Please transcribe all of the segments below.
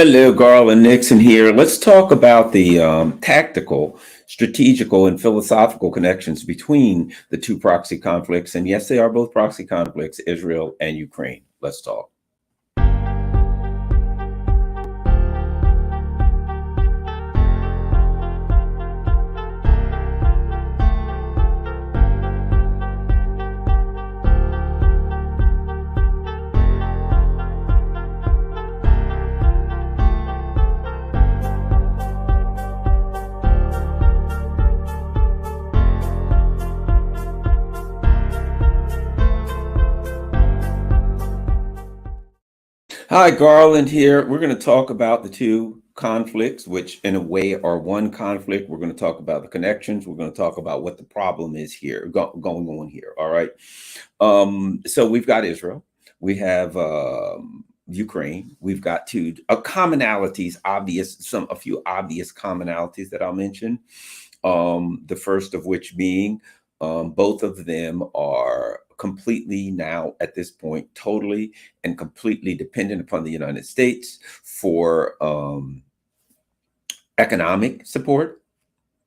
Hello, Garland Nixon here. Let's talk about the tactical, strategical, and philosophical connections between the two proxy conflicts. And yes, they are both proxy conflicts, Israel and Ukraine. Let's talk. Hi, Garland here. We're going to talk about the two conflicts, which in a way are one conflict. We're going to talk about the connections. We're going to talk about what the problem is here, going on here. All right. So we've got Israel. We have Ukraine. We've got two commonalities, a few obvious commonalities that I'll mention. The first of which being both of them are completely now at this point totally and completely dependent upon the United States for economic support.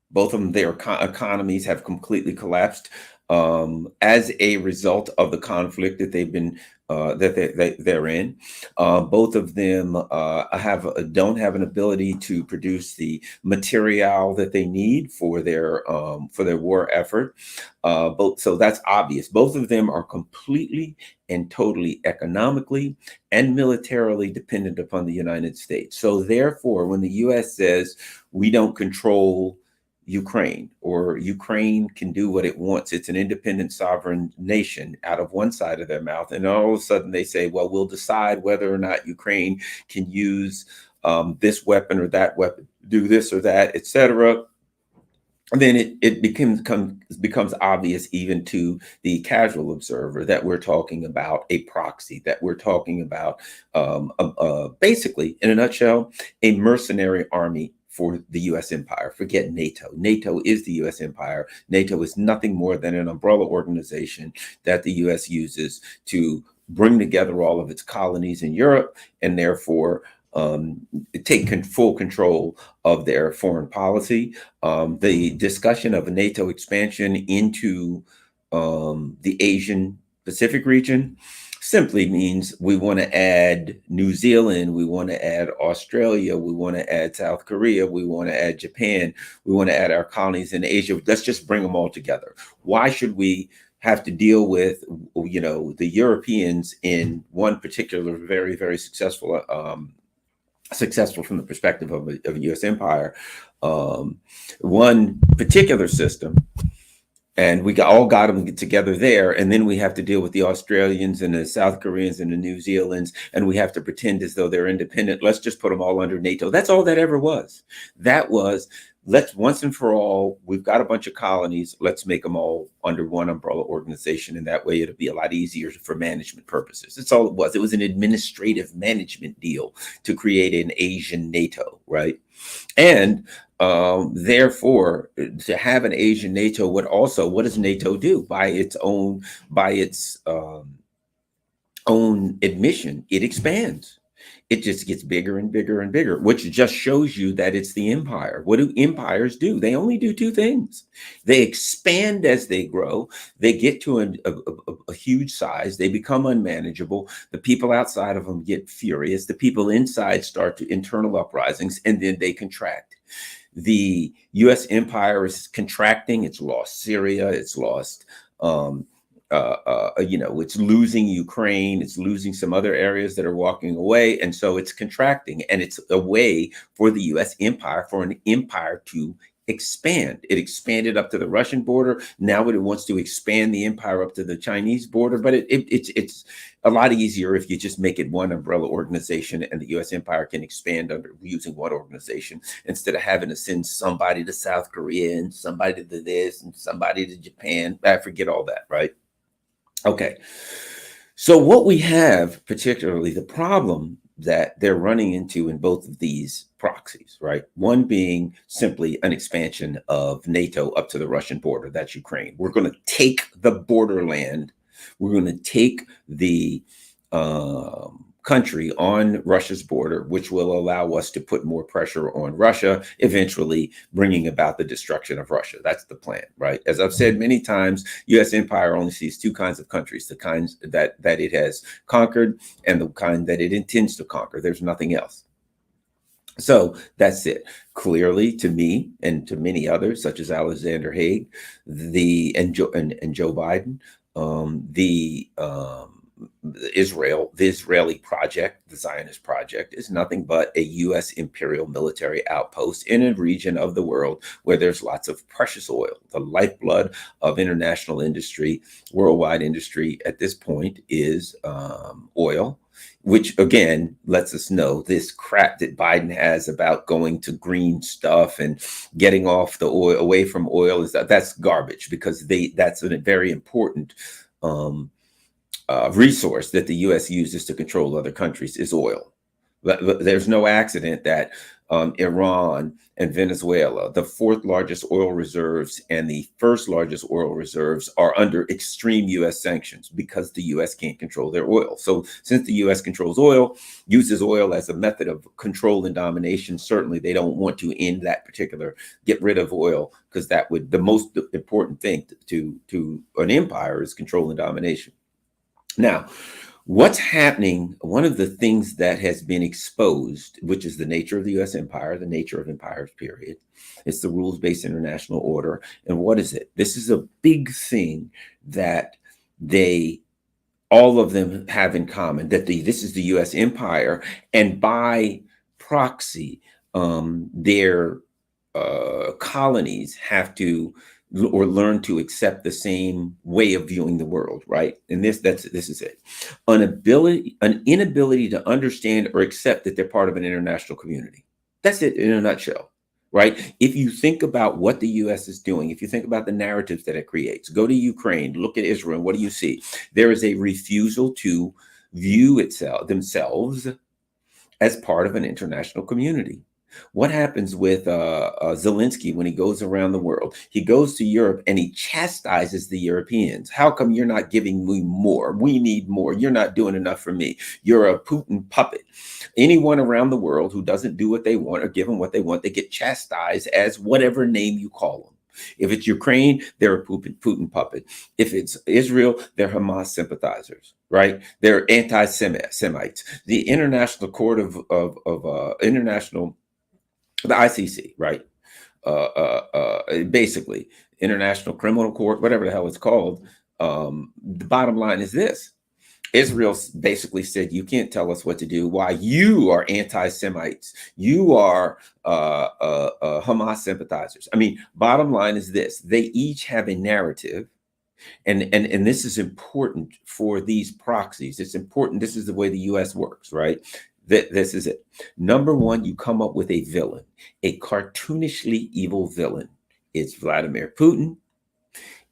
Both of them, their economies have completely collapsed as a result of the conflict that they've been they're in. Both of them don't have an ability to produce the material that they need for their war effort. So that's obvious. Both of them are completely and totally economically and militarily dependent upon the United States. So therefore, when the U.S. says we don't control Ukraine, or Ukraine can do what it wants, it's an independent sovereign nation, out of one side of their mouth, and all of a sudden they say, well, we'll decide whether or not Ukraine can use this weapon or that weapon, do this or that, etc. Then it becomes obvious even to the casual observer that we're talking about a proxy, that we're talking about basically, in a nutshell, a mercenary army for the U.S. empire. Forget NATO. NATO is the U.S. empire. NATO is nothing more than an umbrella organization that the U.S. uses to bring together all of its colonies in Europe, and therefore take full control of their foreign policy. The discussion of a NATO expansion into the Asian Pacific region simply means we want to add New Zealand, we want to add Australia, we want to add South Korea, we want to add Japan, we want to add our colonies in Asia. Let's just bring them all together. Why should we have to deal with, the Europeans in one particular very, very successful from the perspective of a U.S. empire, one particular system, and we all got them together there, and then we have to deal with the Australians and the South Koreans and the New Zealands, and we have to pretend as though they're independent. Let's just put them all under NATO. That's all that ever was. That was, let's once and for all, we've got a bunch of colonies, let's make them all under one umbrella organization, and that way it'll be a lot easier for management purposes. That's all it was. It was an administrative management deal to create an Asian NATO, right? And therefore, to have an Asian NATO would also, what does NATO do? By its own admission, it expands. It just gets bigger and bigger and bigger, which just shows you that it's the empire. What do empires do? They only do two things. They expand as they grow. They get to a huge size. They become unmanageable. The people outside of them get furious. The people inside start to internal uprisings, and then they contract. The U.S. empire is contracting. It's lost Syria. It's lost it's losing Ukraine, it's losing some other areas that are walking away. And so it's contracting, and it's a way for the US empire, for an empire to expand. It expanded up to the Russian border. Now it wants to expand the empire up to the Chinese border, but it's a lot easier if you just make it one umbrella organization, and the US empire can expand under using one organization instead of having to send somebody to South Korea and somebody to this and somebody to Japan. I forget all that, right? Okay, so what we have, particularly the problem that they're running into in both of these proxies, right? One being simply an expansion of NATO up to the Russian border. That's Ukraine. We're going to take the borderland. We're going to take the country on Russia's border, which will allow us to put more pressure on Russia, eventually bringing about the destruction of Russia. That's the plan, right? As I've said many times, U.S. empire only sees two kinds of countries: the kinds that it has conquered and the kind that it intends to conquer. There's nothing else. So that's it. Clearly, to me and to many others, such as Alexander Haig, and Joe Biden, the Israeli project, the Zionist project, is nothing but a U.S. imperial military outpost in a region of the world where there's lots of precious oil. The lifeblood of international industry, worldwide industry at this point is oil, which again lets us know this crap that Biden has about going to green stuff and getting off the oil, away from oil, that's garbage, because that's a very important resource that the U.S. uses to control other countries is oil. There's no accident that Iran and Venezuela, the fourth largest oil reserves and the first largest oil reserves, are under extreme U.S. sanctions because the U.S. can't control their oil. So since the U.S. controls oil, uses oil as a method of control and domination, certainly they don't want to end that particular, get rid of oil, because that would, the most important thing to an empire is control and domination. Now, what's happening, one of the things that has been exposed, which is the nature of the U.S. empire, the nature of empires, period, it's the rules-based international order. And what is it? This is a big thing that all of them have in common, that this is the U.S. empire, and by proxy, their colonies have to or learn to accept the same way of viewing the world, right? And this is it. An inability to understand or accept that they're part of an international community. That's it in a nutshell, right? If you think about what the U.S. is doing, if you think about the narratives that it creates, go to Ukraine, look at Israel, and what do you see? There is a refusal to view themselves as part of an international community. What happens with Zelensky when he goes around the world? He goes to Europe and he chastises the Europeans. How come you're not giving me more? We need more. You're not doing enough for me. You're a Putin puppet. Anyone around the world who doesn't do what they want or give them what they want, they get chastised as whatever name you call them. If it's Ukraine, they're a Putin puppet. If it's Israel, they're Hamas sympathizers, right? They're anti-Semites. The International Court of International, the ICC, right? Basically, International Criminal Court, whatever the hell it's called. The bottom line is this: Israel basically said, you can't tell us what to do. Why? You are anti-Semites. You are Hamas sympathizers. I mean, bottom line is this: they each have a narrative. And this is important for these proxies. It's important. This is the way the U.S. works, right? This is it. Number one, you come up with a villain, a cartoonishly evil villain. It's Vladimir Putin.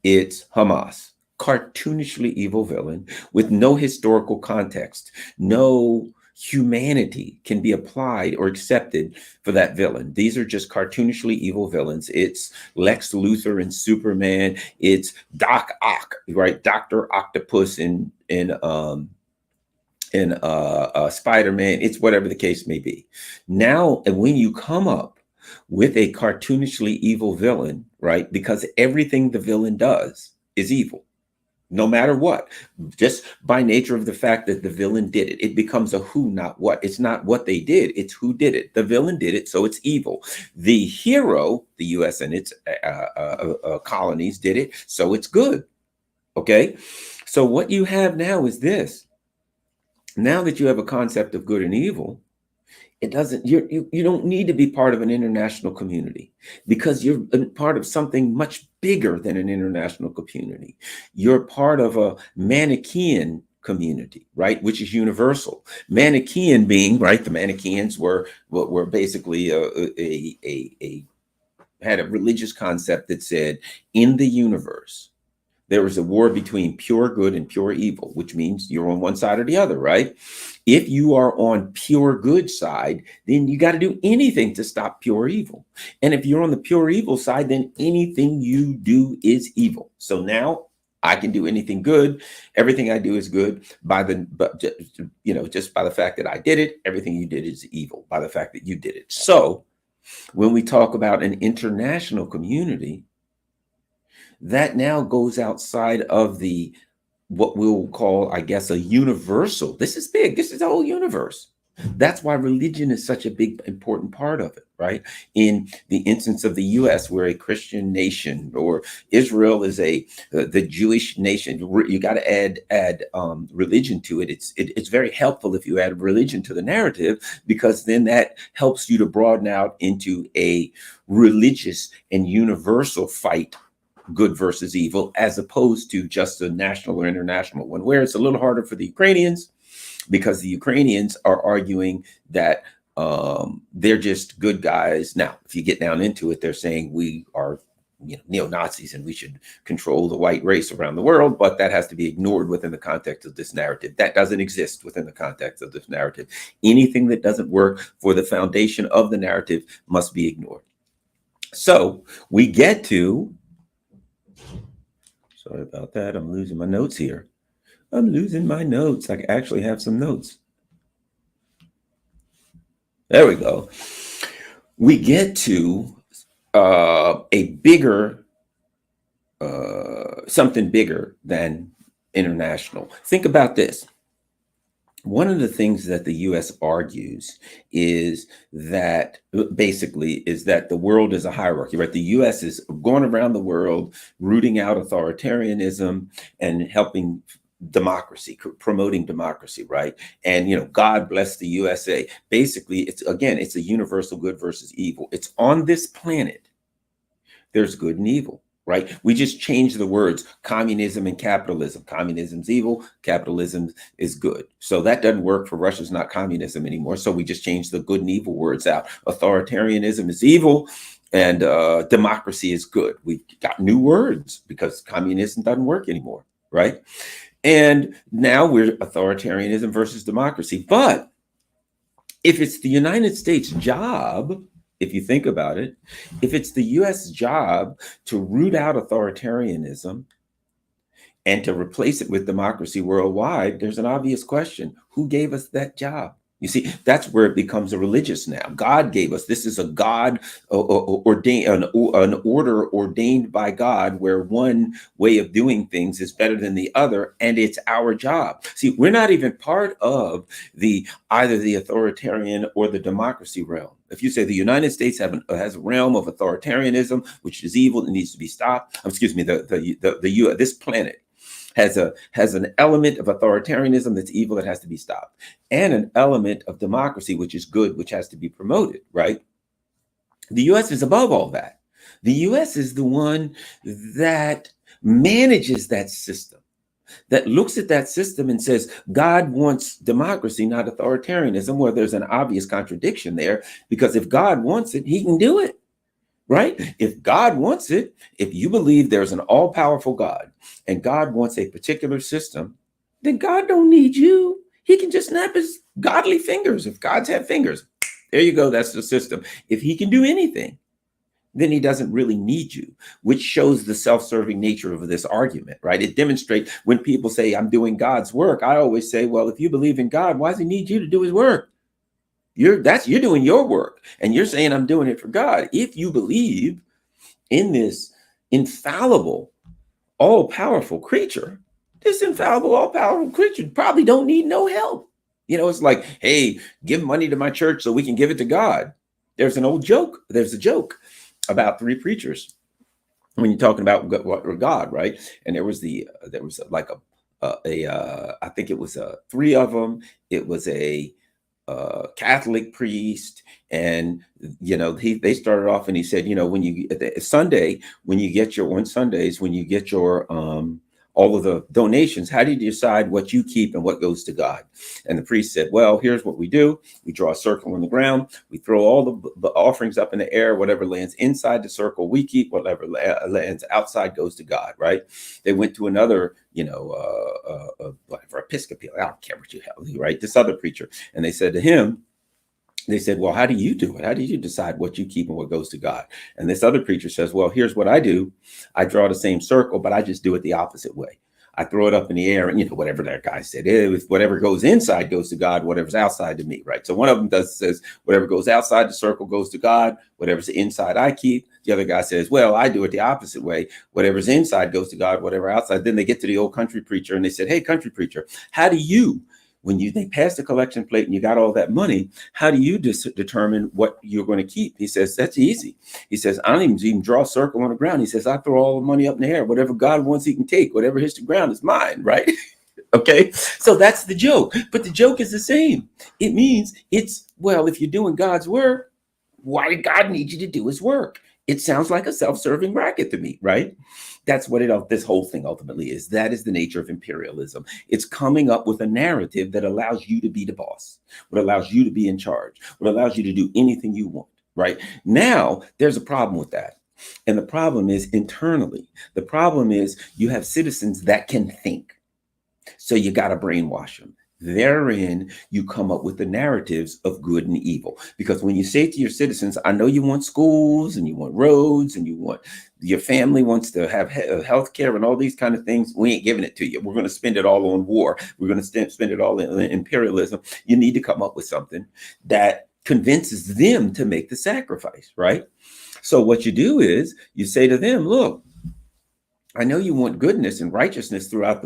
It's Hamas. Cartoonishly evil villain with no historical context, no humanity can be applied or accepted for that villain. These are just cartoonishly evil villains. It's Lex Luthor and Superman. It's Doc Ock, right? Dr. Octopus in Spider-Man. It's whatever the case may be. Now, when you come up with a cartoonishly evil villain, right? Because everything the villain does is evil, no matter what, just by nature of the fact that the villain did it. It becomes a who, not what. It's not what they did, it's who did it. The villain did it, so it's evil. The hero, the U.S. and its colonies did it, so it's good. Okay? So what you have now is this. Now that you have a concept of good and evil, it doesn't, you don't need to be part of an international community, because you're part of something much bigger than an international community. You're part of a Manichaean community, right? Which is universal. Manichaean being, right? The Manichaeans were basically had a religious concept that said in the universe, there is a war between pure good and pure evil, which means you're on one side or the other, right? If you are on pure good side, then you got to do anything to stop pure evil. And if you're on the pure evil side, then anything you do is evil. So now I can do anything good. Everything I do is good by the, but just by the fact that I did it, everything you did is evil by the fact that you did it. So when we talk about an international community, that now goes outside of the what we'll call, I guess, a universal. This is big. This is the whole universe. That's why religion is such a big, important part of it, right? In the instance of the U.S., we're a Christian nation, or Israel is the Jewish nation. You got to add religion to it. It's very helpful if you add religion to the narrative, because then that helps you to broaden out into a religious and universal fight, good versus evil, as opposed to just a national or international one, where it's a little harder for the Ukrainians, because the Ukrainians are arguing that they're just good guys. Now, if you get down into it, they're saying we are neo-Nazis and we should control the white race around the world, but that has to be ignored within the context of this narrative. That doesn't exist within the context of this narrative. Anything that doesn't work for the foundation of the narrative must be ignored. So we get to, sorry about that, I'm losing my notes here. I'm losing my notes. I actually have some notes. There we go. We get to a bigger, something bigger than international. Think about this. One of the things that the U.S. argues is that the world is a hierarchy, right? The U.S. is going around the world rooting out authoritarianism and helping democracy, promoting democracy, right? And God bless the USA. Basically, it's a universal good versus evil. It's on this planet. There's good and evil, right? We just changed the words, communism and capitalism. Communism's evil, capitalism is good. So that doesn't work for Russia's not communism anymore. So we just changed the good and evil words out. Authoritarianism is evil and democracy is good. We've got new words because communism doesn't work anymore, right? And now we're authoritarianism versus democracy. But if it's the United States' job, if you think about it, if it's the US job to root out authoritarianism and to replace it with democracy worldwide, there's an obvious question. Who gave us that job? You see, that's where it becomes a religious now. God gave us, this is a God ordained, an order ordained by God, where one way of doing things is better than the other, and it's our job. See, we're not even part of either the authoritarian or the democracy realm. If you say the United States has a realm of authoritarianism, which is evil and needs to be stopped, excuse me, this planet has an element of authoritarianism that's evil that has to be stopped, and an element of democracy, which is good, which has to be promoted, right? The US is above all that. The US is the one that manages that system, that looks at that system and says, God wants democracy, not authoritarianism, where there's an obvious contradiction there, because if God wants it, he can do it. Right? If God wants it, if you believe there's an all-powerful God and God wants a particular system, then God don't need you. He can just snap his godly fingers. If God's had fingers, there you go. That's the system. If he can do anything, then he doesn't really need you, which shows the self-serving nature of this argument, right? It demonstrates when people say, I'm doing God's work. I always say, well, if you believe in God, why does he need you to do his work? You're doing your work, and you're saying I'm doing it for God. If you believe in this infallible, all-powerful creature, this infallible, all-powerful creature probably don't need no help. It's like, hey, give money to my church so we can give it to God. There's a joke about three preachers when you're talking about God, right? And there was like I think it was three of them. It was a Catholic priest, and they started off and he said, when you Sunday, when you get your on Sundays, when you get your all of the donations, how do you decide what you keep and what goes to God? And the priest said, well, here's what we do. We draw a circle on the ground. We throw all the offerings up in the air. Whatever lands inside the circle, we keep. Whatever lands outside goes to God, right? They went to another, whatever, Episcopal, I don't care what you have, right? This other preacher. And they said to him, They said, well, how do you do it? How do you decide what you keep and what goes to God? And this other preacher says, well, here's what I do. I draw the same circle, but I just do it the opposite way. I throw it up in the air, and whatever that guy said, if whatever goes inside goes to God, whatever's outside to me, right? So one of them says whatever goes outside the circle goes to God, whatever's inside I keep. The other guy says, well, I do it the opposite way. Whatever's inside goes to God, whatever outside. Then they get to the old country preacher, and they said, hey, country preacher, how do you, when they pass the collection plate and you got all that money, how do you determine what you're going to keep? He says, that's easy. He says, I don't even draw a circle on the ground. He says, I throw all the money up in the air. Whatever God wants, he can take. Whatever hits the ground is mine, right? Okay, so that's the joke. But the joke is the same. It means well, if you're doing God's work, why did God need you to do his work? It sounds like a self-serving racket to me, right? That's what this whole thing ultimately is. That is the nature of imperialism. It's coming up with a narrative that allows you to be the boss, what allows you to be in charge, what allows you to do anything you want, right? Now, there's a problem with that. And the problem is internally. The problem is you have citizens that can think. So you got to brainwash them. Therein, you come up with the narratives of good and evil. Because when you say to your citizens, I know you want schools and you want roads and your family wants to have health care and all these kind of things, we ain't giving it to you. We're going to spend it all on war. We're going to spend it all in imperialism. You need to come up with something that convinces them to make the sacrifice, right? So what you do is you say to them, look, I know you want goodness and righteousness throughout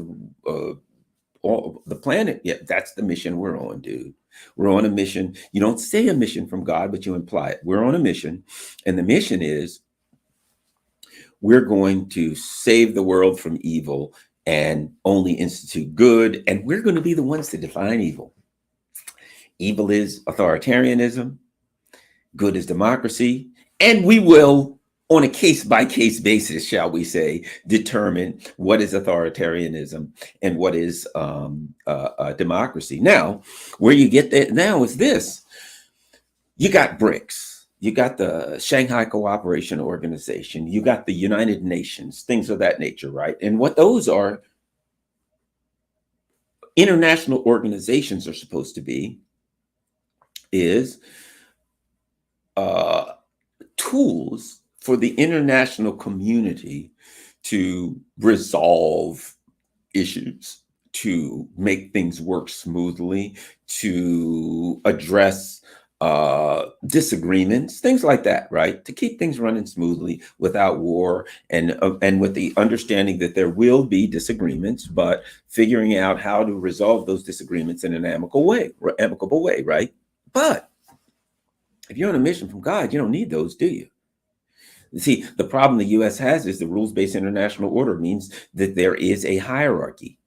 all the planet. Yeah, that's the mission we're on, dude. We're on a mission. You don't say a mission from God, but you imply it. We're on a mission, and the mission is we're going to save the world from evil and only institute good, and we're going to be the ones to define evil. Evil is authoritarianism, good is democracy, and we will, on a case-by-case basis, shall we say, determine what is authoritarianism and what is democracy. Now, where you get that now is this. You got BRICS. You got the Shanghai Cooperation Organization. You got the United Nations, things of that nature, right? And what those are, international organizations are supposed to be, is tools for the international community to resolve issues, to make things work smoothly, to address disagreements, things like that, right? To keep things running smoothly without war, and with the understanding that there will be disagreements, but figuring out how to resolve those disagreements in an amicable way, right? But if you're on a mission from God, you don't need those, do you? See, the problem the U.S. has is the rules-based international order means that there is a hierarchy,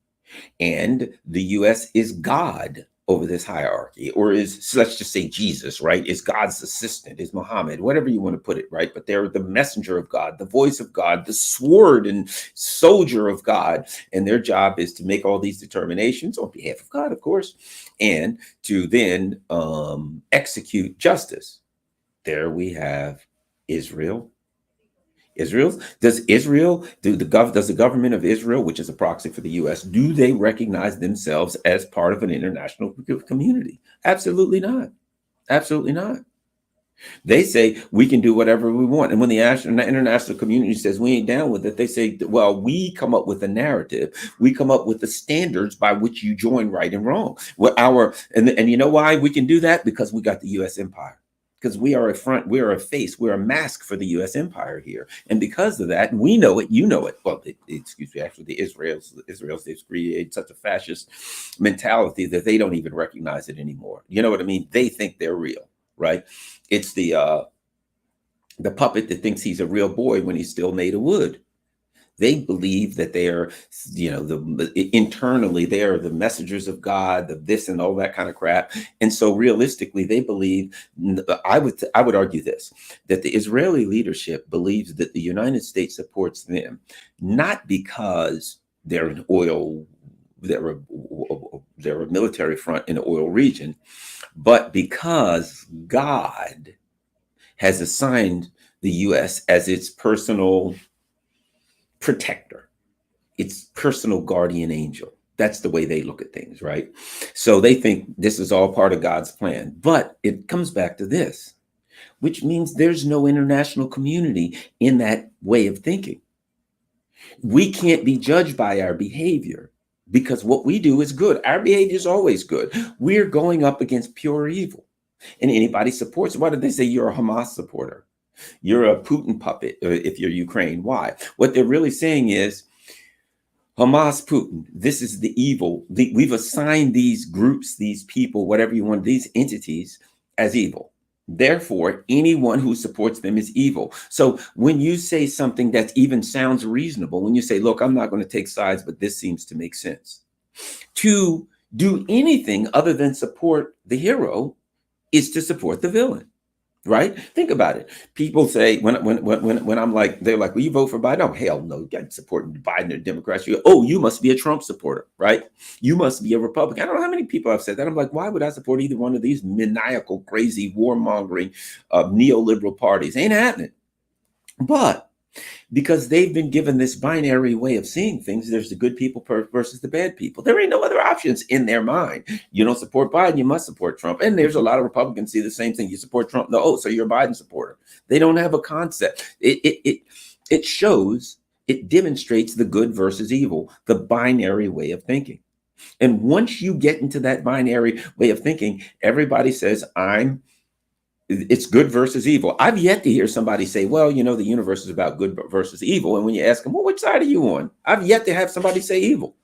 and the U.S. is God over this hierarchy, or let's just say Jesus, right? Is God's assistant, is Muhammad, whatever you want to put it, right? But they're the messenger of God, the voice of God, the sword and soldier of God, and their job is to make all these determinations on behalf of God, of course, and to then execute justice. There we have Israel. Does the government of Israel, which is a proxy for the U.S., do they recognize themselves as part of an international community? Absolutely not. Absolutely not. They say we can do whatever we want. And when the international community says we ain't down with it, they say, well, we come up with a narrative. We come up with the standards by which you join right and wrong. And you know why we can do that? Because we got the U.S. empire. Because we are a front, we are a face, we're a mask for the U.S. empire here. And because of that, we know it, you know it. Well, excuse me, actually, the Israelis, they've created such a fascist mentality that they don't even recognize it anymore. You know what I mean? They think they're real, right? It's the puppet that thinks he's a real boy when he's still made of wood. They believe that they are, internally, they are the messengers of God, the this and all that kind of crap. And so realistically, they believe, I would argue this, that the Israeli leadership believes that the United States supports them, not because they're an they're a military front in the oil region, but because God has assigned the U.S. as its personal protector, its personal guardian angel. That's the way they look at things, right? So they think this is all part of God's plan. But it comes back to this, which means there's no international community in that way of thinking. We can't be judged by our behavior because what we do is good. Our behavior is always good. We're going up against pure evil. And anybody supports, why did they say you're a Hamas supporter? You're a Putin puppet if you're Ukraine. Why? What they're really saying is Hamas, Putin, this is the evil. We've assigned these groups, these people, whatever you want, these entities as evil. Therefore, anyone who supports them is evil. So when you say something that even sounds reasonable, when you say, look, I'm not going to take sides, but this seems to make sense. To do anything other than support the hero is to support the villain. Right? Think about it. People say when I'm like, they're like, "Will you vote for Biden?" Oh, hell no! You got to support Biden or Democrats. You go, oh, you must be a Trump supporter, right? You must be a Republican. I don't know how many people have said that. I'm like, why would I support either one of these maniacal, crazy, warmongering, neoliberal parties? Ain't happening. But because they've been given this binary way of seeing things, there's the good people versus the bad people. There ain't no other options in their mind. You don't support Biden, you must support Trump. And there's a lot of Republicans see the same thing. You support Trump, no, oh, so you're a Biden supporter. They don't have a concept. It shows, it demonstrates the good versus evil, the binary way of thinking. And once you get into that binary way of thinking, everybody says, it's good versus evil. I've yet to hear somebody say, well, the universe is about good versus evil. And when you ask them, well, which side are you on? I've yet to have somebody say evil.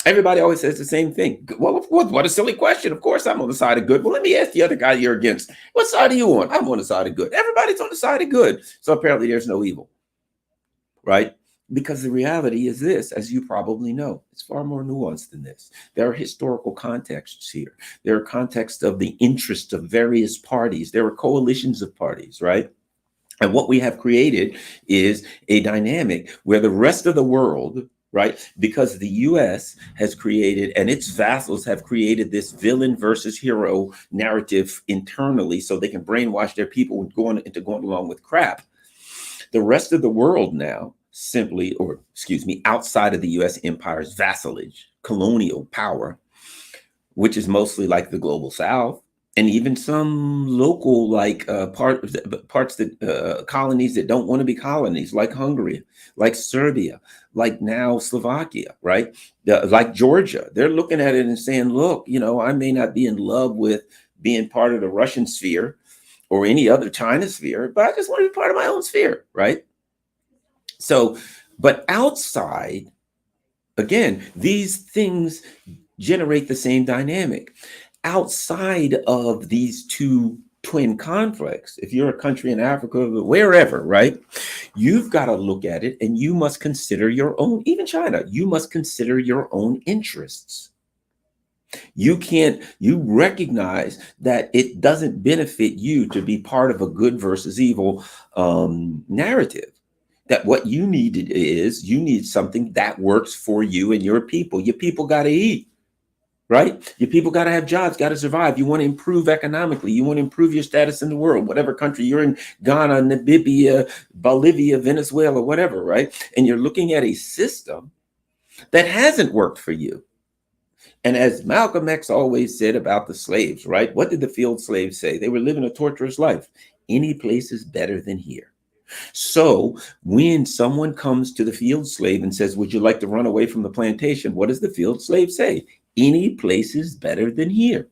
Everybody always says the same thing. Well, what a silly question. Of course, I'm on the side of good. Well, let me ask the other guy you're against. What side are you on? I'm on the side of good. Everybody's on the side of good. So apparently there's no evil, right? Because the reality is this, as you probably know, it's far more nuanced than this. There are historical contexts here. There are contexts of the interests of various parties. There are coalitions of parties, right? And what we have created is a dynamic where the rest of the world, right, because the US has created and its vassals have created this villain versus hero narrative internally so they can brainwash their people into going along with crap. The rest of the world now simply, or excuse me, outside of the US empire's vassalage, colonial power, which is mostly like the global South, and even some local parts that colonies that don't want to be colonies, like Hungary, like Serbia, like now Slovakia, right? Like Georgia. They're looking at it and saying, look, I may not be in love with being part of the Russian sphere or any other China sphere, but I just want to be part of my own sphere, right? So, but outside, again, these things generate the same dynamic. Outside of these two twin conflicts, if you're a country in Africa, wherever, right, you've got to look at it and you must consider your own, even China, you must consider your own interests. You recognize that it doesn't benefit you to be part of a good versus evil narrative. That what you you need something that works for you and your people. Your people got to eat, right? Your people got to have jobs, got to survive. You want to improve economically. You want to improve your status in the world, whatever country you're in, Ghana, Namibia, Bolivia, Venezuela, whatever, right? And you're looking at a system that hasn't worked for you. And as Malcolm X always said about the slaves, right? What did the field slaves say? They were living a torturous life. Any place is better than here. So when someone comes to the field slave and says, would you like to run away from the plantation? What does the field slave say? Any place is better than here.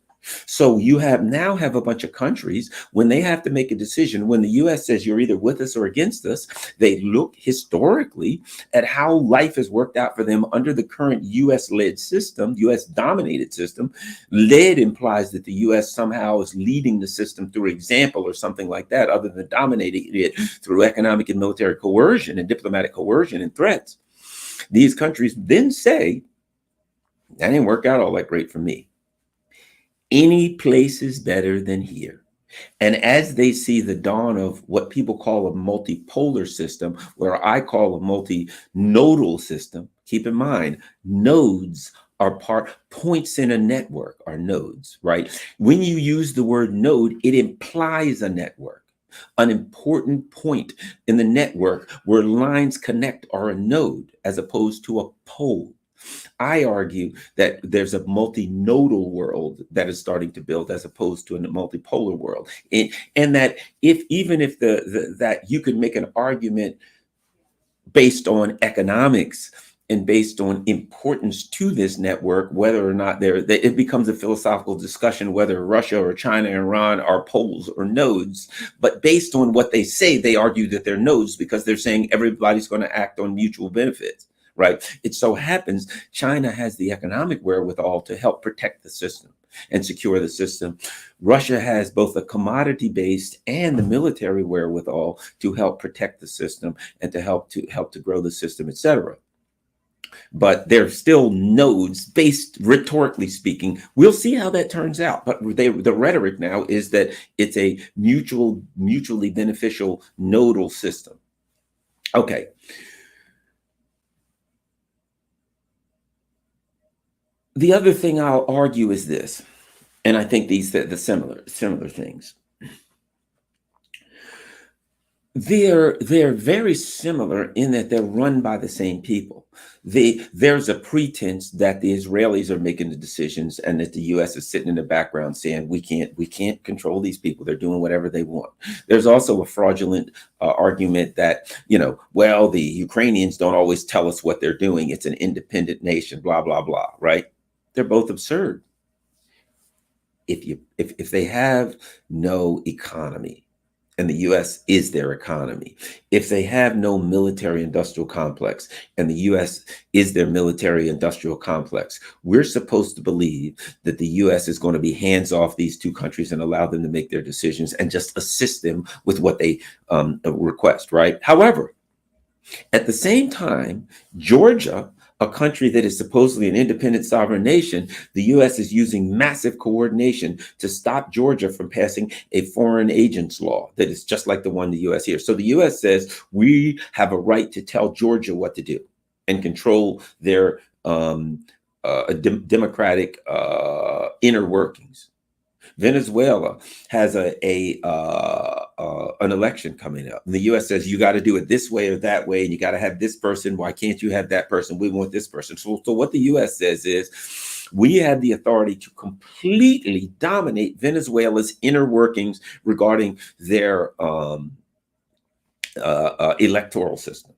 So you now have a bunch of countries, when they have to make a decision, when the US says you're either with us or against us, they look historically at how life has worked out for them under the current US-led system, US-dominated system. Led implies that the US somehow is leading the system through example or something like that, other than dominating it through economic and military coercion and diplomatic coercion and threats. These countries then say, that didn't work out all that great for me. Any place is better than here. And as they see the dawn of what people call a multipolar system, where I call a multi-nodal system, keep in mind, nodes are points in a network are nodes, right? When you use the word node, it implies a network. An important point in the network where lines connect are a node as opposed to a pole. I argue that there's a multinodal world that is starting to build as opposed to a multipolar world. And that if even if that you could make an argument based on economics and based on importance to this network, whether or not that it becomes a philosophical discussion whether Russia or China and Iran are poles or nodes. But based on what they say, they argue that they're nodes because they're saying everybody's going to act on mutual benefits, right? It so happens China has the economic wherewithal to help protect the system and secure the system. Russia has both a commodity based and the military wherewithal to help protect the system and to help to grow the system, etc. But they're still nodes based, rhetorically speaking. We'll see how that turns out. But the rhetoric now is that it's a mutually beneficial nodal system. Okay. The other thing I'll argue is this, and I think these the similar things. They're very similar in that they're run by the same people. There's a pretense that the Israelis are making the decisions and that the U.S. is sitting in the background saying we can't control these people. They're doing whatever they want. There's also a fraudulent argument that, well, the Ukrainians don't always tell us what they're doing. It's an independent nation, blah, blah, blah, right? They're both absurd. If they have no economy, and the US is their economy, if they have no military industrial complex and the US is their military industrial complex, we're supposed to believe that the US is going to be hands off these two countries and allow them to make their decisions and just assist them with what they request, right? However, at the same time, Georgia, a country that is supposedly an independent sovereign nation, the U.S. is using massive coordination to stop Georgia from passing a foreign agents law that is just like the one the U.S. here. So the U.S. says we have a right to tell Georgia what to do and control their democratic inner workings. Venezuela has an election coming up. And the U.S. says you got to do it this way or that way, and you got to have this person. Why can't you have that person? We want this person. So what the U.S. says is we have the authority to completely dominate Venezuela's inner workings regarding their electoral system.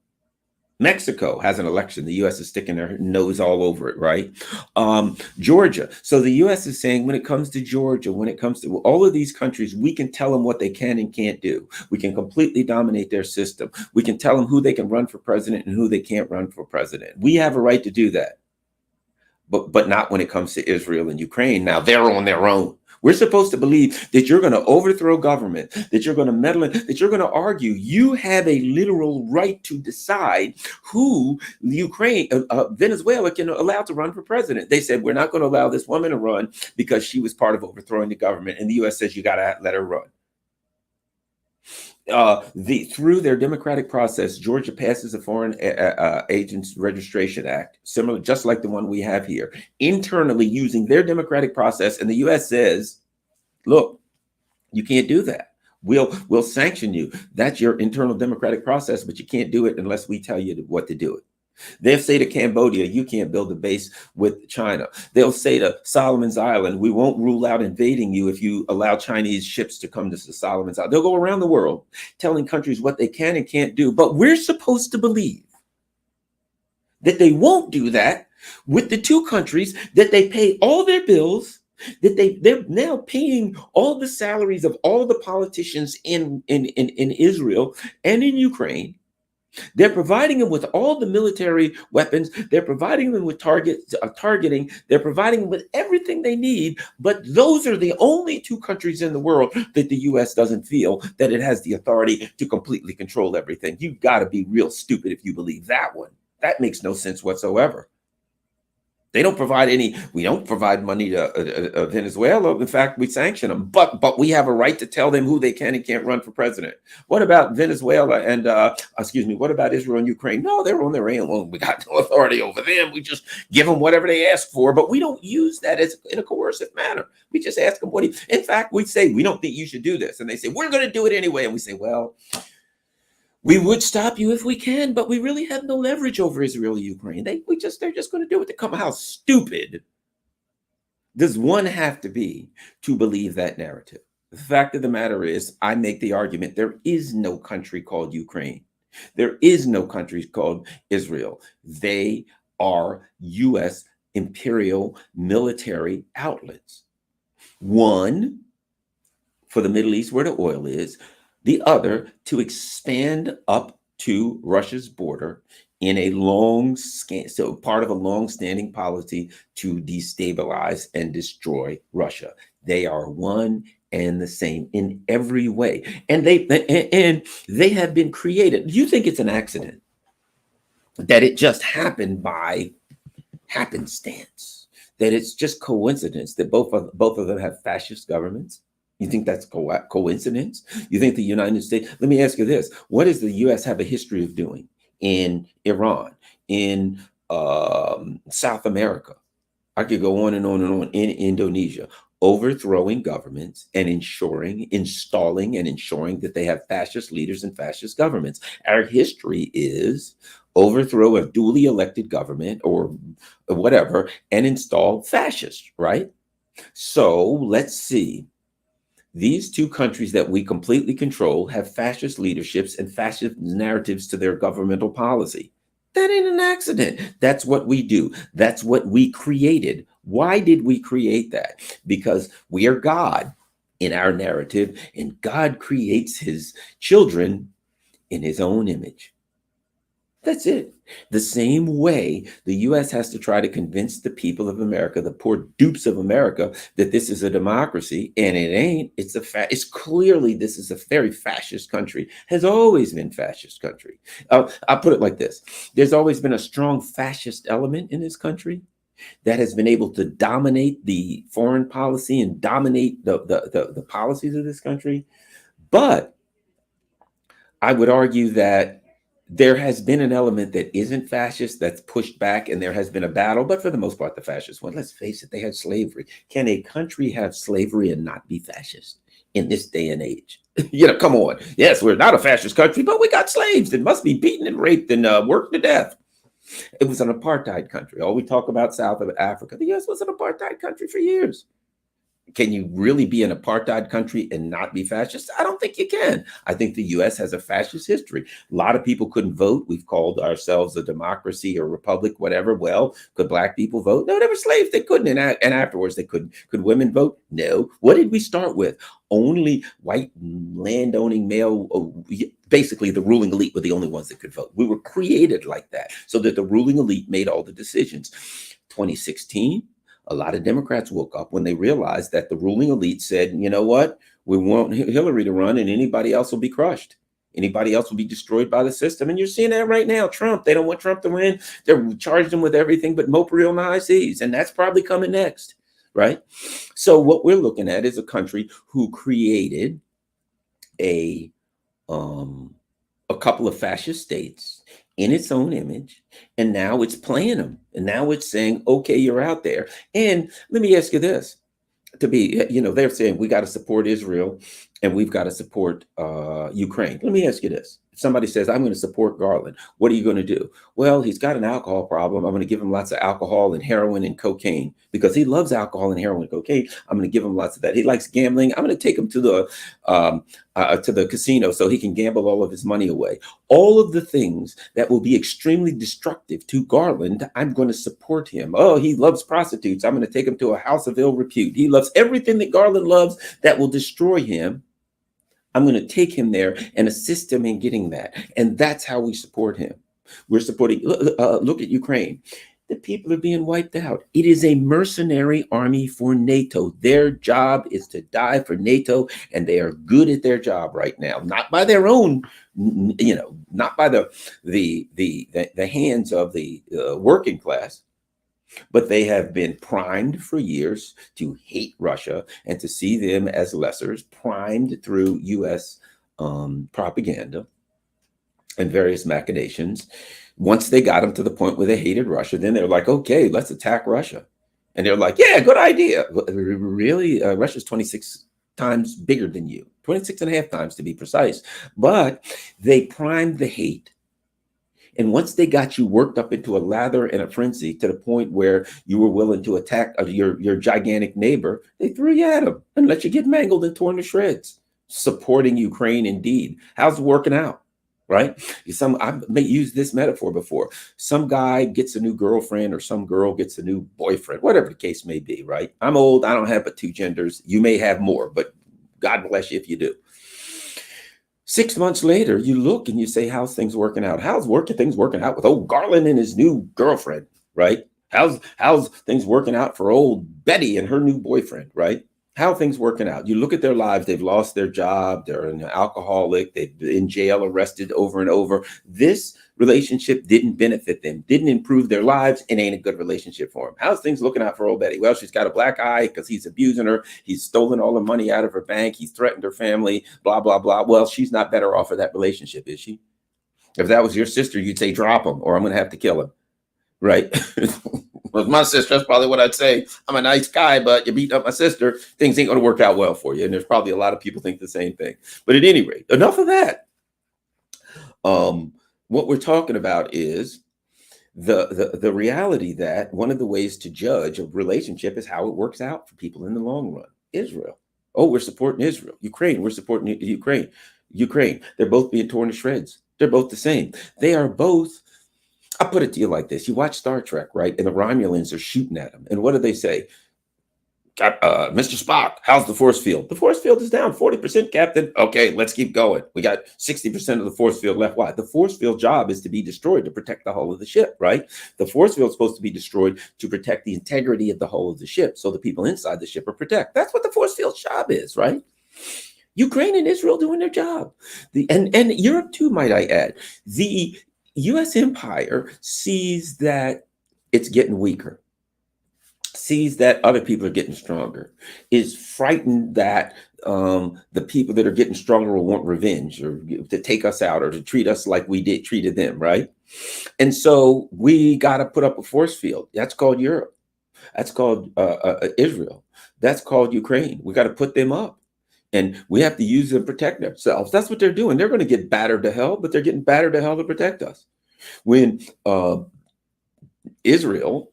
Mexico has an election. The U.S. is sticking their nose all over it, right? Georgia. So the U.S. is saying when it comes to Georgia, when it comes to all of these countries, we can tell them what they can and can't do. We can completely dominate their system. We can tell them who they can run for president and who they can't run for president. We have a right to do that. But not when it comes to Israel and Ukraine. Now they're on their own. We're supposed to believe that you're going to overthrow government, that you're going to meddle in, that you're going to argue. You have a literal right to decide who Venezuela can allow to run for president. They said, we're not going to allow this woman to run because she was part of overthrowing the government. And the U.S. says, you got to let her run. Through their democratic process, Georgia passes a Foreign Agents Registration Act, similar, just like the one we have here, internally using their democratic process. And the U.S. says, look, you can't do that. We'll sanction you. That's your internal democratic process, but you can't do it unless we tell you what to do it. They'll say to Cambodia, you can't build a base with China. They'll say to Solomon's Island, we won't rule out invading you if you allow Chinese ships to come to the Solomon's Island. They'll go around the world telling countries what they can and can't do. But we're supposed to believe that they won't do that with the two countries that they pay all their bills, that they're now paying all the salaries of all the politicians in Israel and in Ukraine. They're providing them with all the military weapons. They're providing them with targeting. They're providing them with everything they need. But those are the only two countries in the world that the U.S. doesn't feel that it has the authority to completely control everything. You've got to be real stupid if you believe that one. That makes no sense whatsoever. They don't provide we don't provide money to Venezuela. In fact, we sanction them, but we have a right to tell them who they can and can't run for president. What about Venezuela and, what about Israel and Ukraine? No, they're on their own. Well, we got no authority over them. We just give them whatever they ask for, but we don't use that in a coercive manner. We just ask them in fact, we say, we don't think you should do this. And they say, we're going to do it anyway. And we say, well, We would stop you if we can, but we really have no leverage over Israel or Ukraine. They're just going to do it. They come. How stupid does one have to be to believe that narrative? The fact of the matter is, I make the argument there is no country called Ukraine. There is no country called Israel. They are U.S. imperial military outlets. One for the Middle East, where the oil is, the other to expand up to Russia's border in a so part of a long-standing policy to destabilize and destroy Russia. They are one and the same in every way, and they have been created. You think it's an accident that it just happened by happenstance? That it's just coincidence that both of them have fascist governments? You think that's coincidence? You think the United States? Let me ask you this: what does the U.S. have a history of doing in Iran, in South America? I could go on and on and on. In Indonesia, overthrowing governments and installing and ensuring that they have fascist leaders and fascist governments. Our history is overthrow a duly elected government or whatever and install fascists, right? So let's see. These two countries that we completely control have fascist leaderships and fascist narratives to their governmental policy. That ain't an accident. That's what we do. That's what we created. Why did we create that? Because we are God in our narrative, and God creates his children in his own image. That's it. The same way the U.S. has to try to convince the people of America, the poor dupes of America, that this is a democracy, and it ain't. It's clearly this is a very fascist country. Has always been fascist country. I'll put it like this: there's always been a strong fascist element in this country that has been able to dominate the foreign policy and dominate the policies of this country. But I would argue that there has been an element that isn't fascist that's pushed back, and there has been a battle. But for the most part, the fascist one, let's face it, they had slavery. Can a country have slavery and not be fascist in this day and age? Come on. Yes, we're not a fascist country, but we got slaves that must be beaten and raped and worked to death. It was an apartheid country. All we talk about South of Africa. The U.S. was an apartheid country for years. Can you really be an apartheid country and not be fascist? I don't think you can. I think the U.S. has a fascist history. A lot of people couldn't vote. We've called ourselves a democracy or republic, whatever. Well, could black people vote? No, they were slaves. They couldn't. And afterwards, they couldn't. Could women vote? No. What did we start with? Only white landowning male, basically the ruling elite were the only ones that could vote. We were created like that so that the ruling elite made all the decisions. 2016. A lot of Democrats woke up when they realized that the ruling elite said, you know what, we want Hillary to run and anybody else will be crushed. Anybody else will be destroyed by the system. And you're seeing that right now. Trump, they don't want Trump to win. They're charged him with everything but Montreal and high seas. And that's probably coming next, right? So what we're looking at is a country who created a couple of fascist states in its own image, and now it's playing them, and now it's saying, okay, you're out there. And let me ask you this: they're saying we got to support Israel and we've got to support Ukraine. Let me ask you this: if somebody says, I'm going to support Garland, what are you going to do? Well, he's got an alcohol problem. I'm going to give him lots of alcohol and heroin and cocaine because he loves alcohol and heroin and cocaine. I'm going to give him lots of that. He likes gambling. I'm going to take him to the casino so he can gamble all of his money away. All of the things that will be extremely destructive to Garland, I'm going to support him. Oh, he loves prostitutes. I'm going to take him to a house of ill repute. He loves everything that Garland loves that will destroy him. I'm going to take him there and assist him in getting that. And that's how we support him. We're supporting, look at Ukraine. The people are being wiped out. It is a mercenary army for NATO. Their job is to die for NATO, and they are good at their job right now. Not by their own, not by the hands of the working class, but they have been primed for years to hate Russia and to see them as lessers, primed through U.S. Propaganda and various machinations. Once they got them to the point where they hated Russia, then they're like, okay, let's attack Russia. And they're like, yeah, good idea. Really? Russia's 26 times bigger than you, 26 and a half times to be precise. But they primed the hate. And once they got you worked up into a lather and a frenzy to the point where you were willing to attack your gigantic neighbor, they threw you at them and let you get mangled and torn to shreds. Supporting Ukraine, indeed. How's it working out? Right? I may use this metaphor before. Some guy gets a new girlfriend or some girl gets a new boyfriend, whatever the case may be, right? I'm old. I don't have but two genders. You may have more, but God bless you if you do. 6 months later, you look and you say, how's things working out? How's things working out with old Garland and his new girlfriend, right? How's things working out for old Betty and her new boyfriend, right? How are things working out? You look at their lives, they've lost their job, they're an alcoholic, they've been in jail, arrested over and over. This relationship didn't benefit them, didn't improve their lives, and ain't a good relationship for them. How's things looking out for old Betty? Well, she's got a black eye because he's abusing her. He's stolen all the money out of her bank. He's threatened her family, blah, blah, blah. Well, she's not better off of that relationship, is she? If that was your sister, you'd say, drop him or I'm going to have to kill him, right? With my sister, that's probably what I'd say. I'm a nice guy, but you beat up my sister, things ain't going to work out well for you. And there's probably a lot of people think the same thing. But at any rate, enough of that. What we're talking about is the reality that one of the ways to judge a relationship is how it works out for people in the long run. Israel. Oh, we're supporting Israel. Ukraine. We're supporting Ukraine. They're both being torn to shreds. They're both the same. They are both. I'll put it to you like this. You watch Star Trek, right? And the Romulans are shooting at them. And what do they say? Mr. Spock, how's the force field? The force field is down 40%, Captain. Okay, let's keep going. We got 60% of the force field left. Why? The force field job is to be destroyed to protect the hull of the ship, right? The force field is supposed to be destroyed to protect the integrity of the hull of the ship so the people inside the ship are protected. That's what the force field's job is, right? Ukraine and Israel doing their job. And Europe too, might I add. The U.S. empire sees that it's getting weaker, sees that other people are getting stronger, is frightened that the people that are getting stronger will want revenge or to take us out or to treat us like we treated them, right? And so we got to put up a force field. That's called Europe. That's called Israel. That's called Ukraine. We got to put them up. And we have to use them to protect ourselves. That's what they're doing. They're going to get battered to hell, but they're getting battered to hell to protect us. When Israel,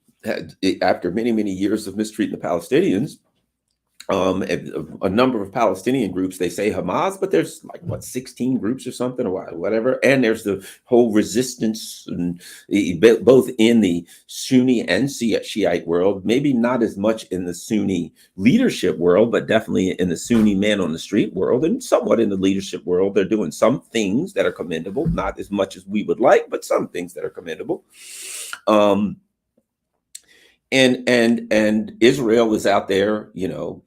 after many, many years of mistreating the Palestinians, a number of Palestinian groups, they say Hamas, but there's like, 16 groups or something or whatever. And there's the whole resistance, and both in the Sunni and Shiite world, maybe not as much in the Sunni leadership world, but definitely in the Sunni man on the street world and somewhat in the leadership world. They're doing some things that are commendable, not as much as we would like, but some things that are commendable. And Israel is out there,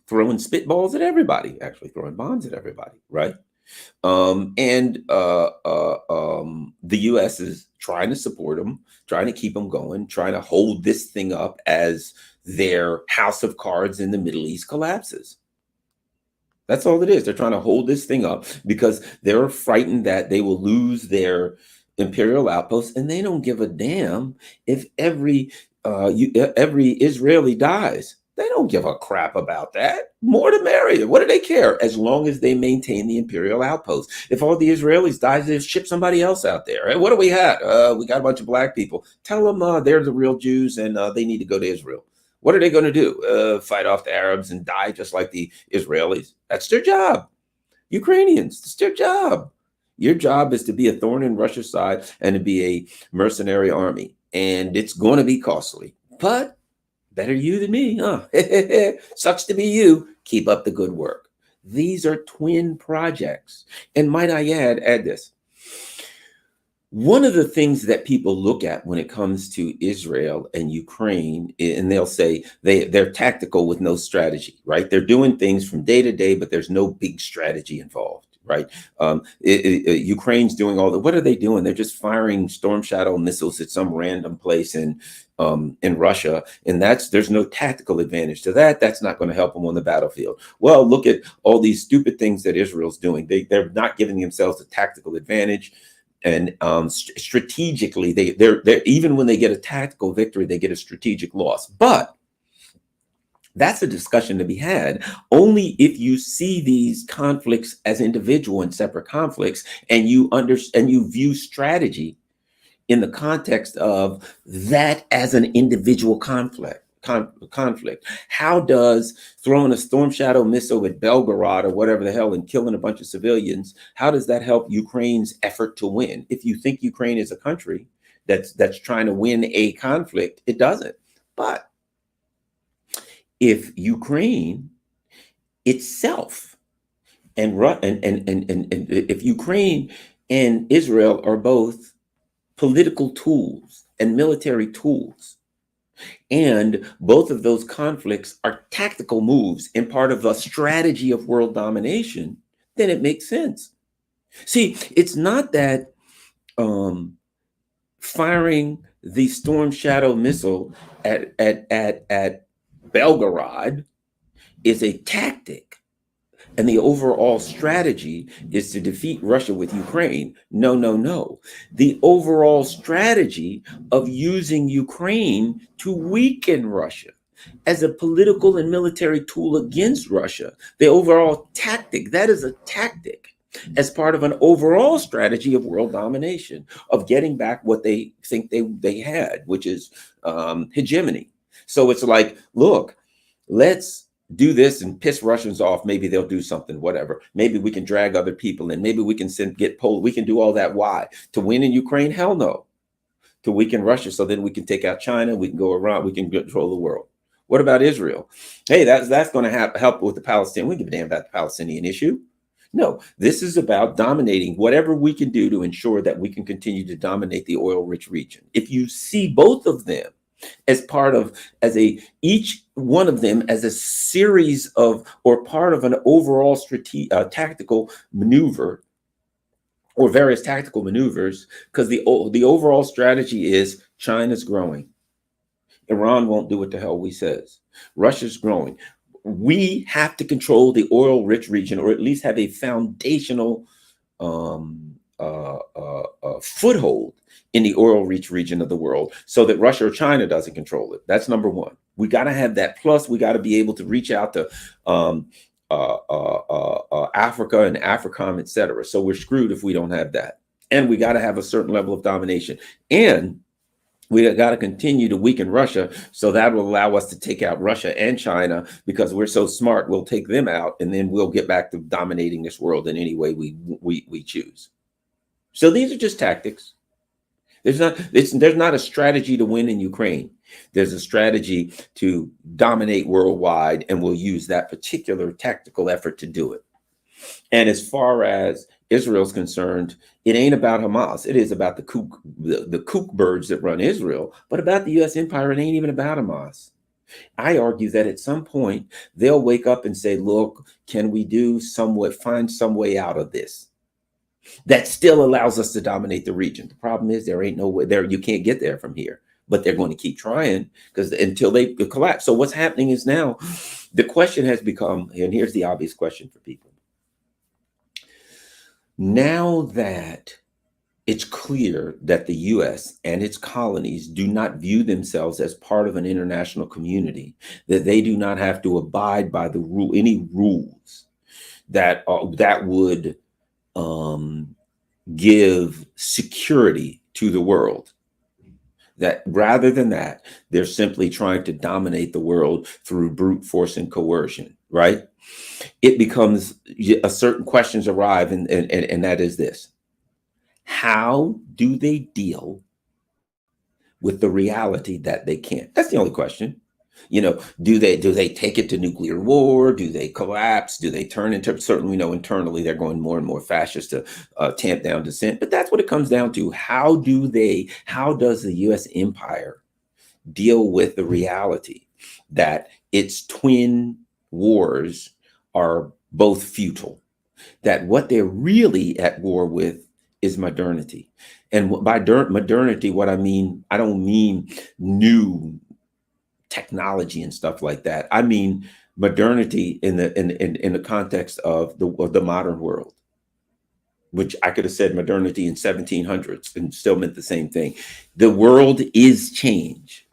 throwing spitballs at everybody, actually throwing bombs at everybody, right? The U.S. is trying to support them, trying to keep them going, trying to hold this thing up as their house of cards in the Middle East collapses. That's all it is. They're trying to hold this thing up because they're frightened that they will lose their imperial outposts, and they don't give a damn if every Israeli dies. They don't give a crap about that. More the merrier. What do they care? As long as they maintain the imperial outpost. If all the Israelis die, they ship somebody else out there. Right? What do we have? We got a bunch of black people. Tell them they're the real Jews and they need to go to Israel. What are they going to do? Fight off the Arabs and die just like the Israelis? That's their job. Ukrainians, that's their job. Your job is to be a thorn in Russia's side and to be a mercenary army. And it's going to be costly, but better you than me, huh? Sucks to be you. Keep up the good work. These are twin projects. And might I add this. One of the things that people look at when it comes to Israel and Ukraine, and they'll say they're tactical with no strategy, right? They're doing things from day to day, but there's no big strategy involved. Right. Ukraine's doing all what are they doing? They're just firing Storm Shadow missiles at some random place in Russia. And there's no tactical advantage to that. That's not going to help them on the battlefield. Well, look at all these stupid things that Israel's doing. They're not giving themselves a tactical advantage. And strategically, they're even when they get a tactical victory, they get a strategic loss. But That's a discussion to be had only if you see these conflicts as individual and separate conflicts, and you view strategy in the context of that as an individual conflict. How does throwing a storm shadow missile at Belgorod or whatever the hell and killing a bunch of civilians, how does that help Ukraine's effort to win? If you think Ukraine is a country that's trying to win a conflict, it doesn't. But if Ukraine itself and if Ukraine and Israel are both political tools and military tools, and both of those conflicts are tactical moves and part of a strategy of world domination, then it makes sense. See, it's not that firing the Storm Shadow missile at Belgorod is a tactic and the overall strategy is to defeat Russia with Ukraine. No, no, no. The overall strategy of using Ukraine to weaken Russia as a political and military tool against Russia, the overall tactic, that is a tactic as part of an overall strategy of world domination, of getting back what they think they had, which is hegemony. So it's like, look, let's do this and piss Russians off. Maybe they'll do something, whatever. Maybe we can drag other people in. Maybe we can get Poland. We can do all that. Why? To win in Ukraine? Hell no. To weaken Russia so then we can take out China. We can go around. We can control the world. What about Israel? Hey, that's going to help with the Palestinian. We don't give a damn about the Palestinian issue. No, this is about dominating whatever we can do to ensure that we can continue to dominate the oil-rich region. If you see both of them as part of, each one of them as a series of, or part of an overall tactical maneuver, or various tactical maneuvers, because the overall strategy is China's growing. Iran won't do what the hell we says. Russia's growing. We have to control the oil-rich region, or at least have a foundational foothold in the oil-rich region of the world, so that Russia or China doesn't control it. That's number one. We got to have that. Plus, we got to be able to reach out to Africa and AFRICOM, etc. So we're screwed if we don't have that. And we got to have a certain level of domination. And we got to continue to weaken Russia, so that will allow us to take out Russia and China, because we're so smart. We'll take them out, and then we'll get back to dominating this world in any way we choose. So these are just tactics. There's not a strategy to win in Ukraine. There's a strategy to dominate worldwide, and we'll use that particular tactical effort to do it. And as far as Israel's concerned, it ain't about Hamas. It is about the kook birds that run Israel, but about the U.S. empire. It ain't even about Hamas. I argue that at some point they'll wake up and say, look, can we find some way out of this that still allows us to dominate the region? The problem is there ain't no way there. You can't get there from here, but they're going to keep trying until they collapse. So what's happening is now the question has become, and here's the obvious question for people. Now that it's clear that the U.S. and its colonies do not view themselves as part of an international community, that they do not have to abide by any rules that would give security to the world, that rather than that, they're simply trying to dominate the world through brute force and coercion, right? It becomes a certain questions arrive, and that is this: how do they deal with the reality that they can't? That's the only question. Do they take it to nuclear war? Do they collapse? Do they turn into, certainly we know internally they're going more and more fascist to tamp down dissent, but that's what it comes down to. How does the U.S. empire deal with the reality that its twin wars are both futile, that what they're really at war with is modernity? And by modernity, what I mean, I don't mean new technology and stuff like that. I mean modernity in the context of the modern world, which I could have said modernity in 1700s and still meant the same thing. The world is change,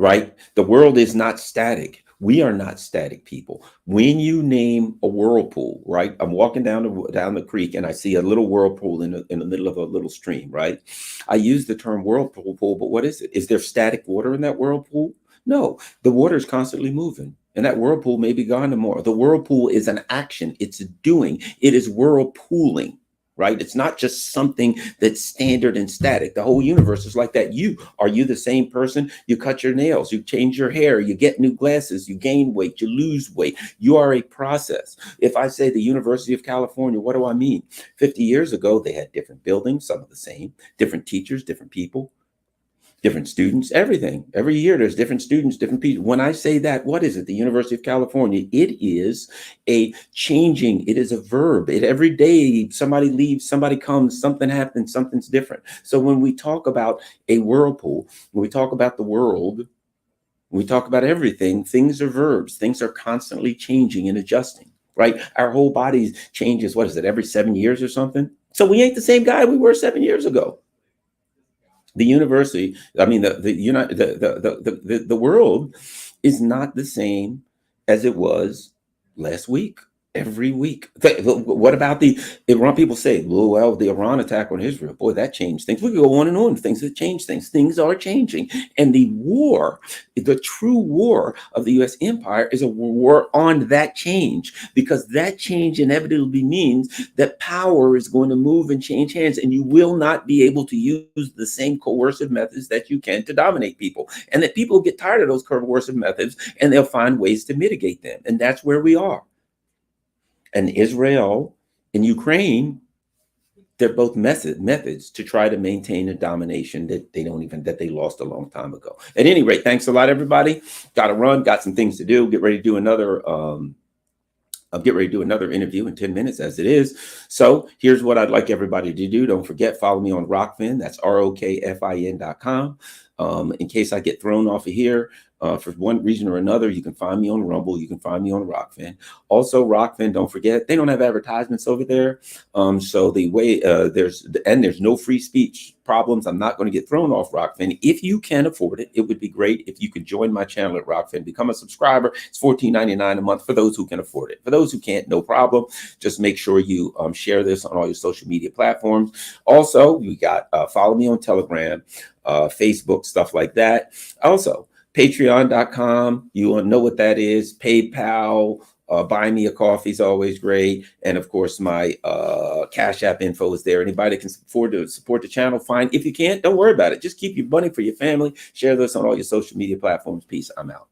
right? The world is not static. We are not static people. When you name a whirlpool, right? I'm walking down the creek and I see a little whirlpool in the middle of a little stream, right? I use the term whirlpool, but what is it? Is there static water in that whirlpool? No, the water is constantly moving. And that whirlpool may be gone tomorrow. The whirlpool is an action, it's a doing, it is whirlpooling, right? It's not just something that's standard and static. The whole universe is like that. Are you the same person? You cut your nails, you change your hair, you get new glasses, you gain weight, you lose weight. You are a process. If I say the University of California, what do I mean? 50 years ago, they had different buildings, some of the same, different teachers, different people, different students, everything. Every year there's different students, different people. When I say that, what is it? The University of California. It is a changing, it is a verb. It every day somebody leaves, somebody comes, something happens, something's different. So when we talk about a whirlpool, when we talk about the world, when we talk about everything, things are verbs. Things are constantly changing and adjusting, right? Our whole body changes, what is it, every 7 years or something? So we ain't the same guy we were 7 years ago. The university, I mean, the world is not the same as it was last week. Every week. What about the Iran? People say, well, the Iran attack on Israel, boy, that changed things. We could go on and on. Things that change things. Things are changing. And the war, the true war of the US empire is a war on that change, because that change inevitably means that power is going to move and change hands, and you will not be able to use the same coercive methods that you can to dominate people. And that people get tired of those coercive methods and they'll find ways to mitigate them. And that's where we are. And Israel and Ukraine, they're both methods to try to maintain a domination that they lost a long time ago. At any rate, thanks a lot, everybody. Got to run, got some things to do. Get ready to do another I'll get ready to do another interview in 10 minutes as it is. So here's what I'd like everybody to do. Don't forget, follow me on Rockfin. That's ROKFIN.com. In case I get thrown off of here for one reason or another, you can find me on Rumble. You can find me on Rockfin. Also, Rockfin, don't forget, they don't have advertisements over there. So the way there's no free speech problems. I'm not going to get thrown off Rockfin. If you can afford it, it would be great if you could join my channel at Rockfin, become a subscriber. It's $14.99 a month for those who can afford it. For those who can't, no problem. Just make sure you share this on all your social media platforms. Also, you got follow me on Telegram, Facebook, stuff like that. Also, patreon.com. You want to know what that is. PayPal. Buy me a coffee is always great. And of course, my Cash App info is there. Anybody can afford to support the channel, fine. If you can't, don't worry about it. Just keep your money for your family. Share this on all your social media platforms. Peace. I'm out.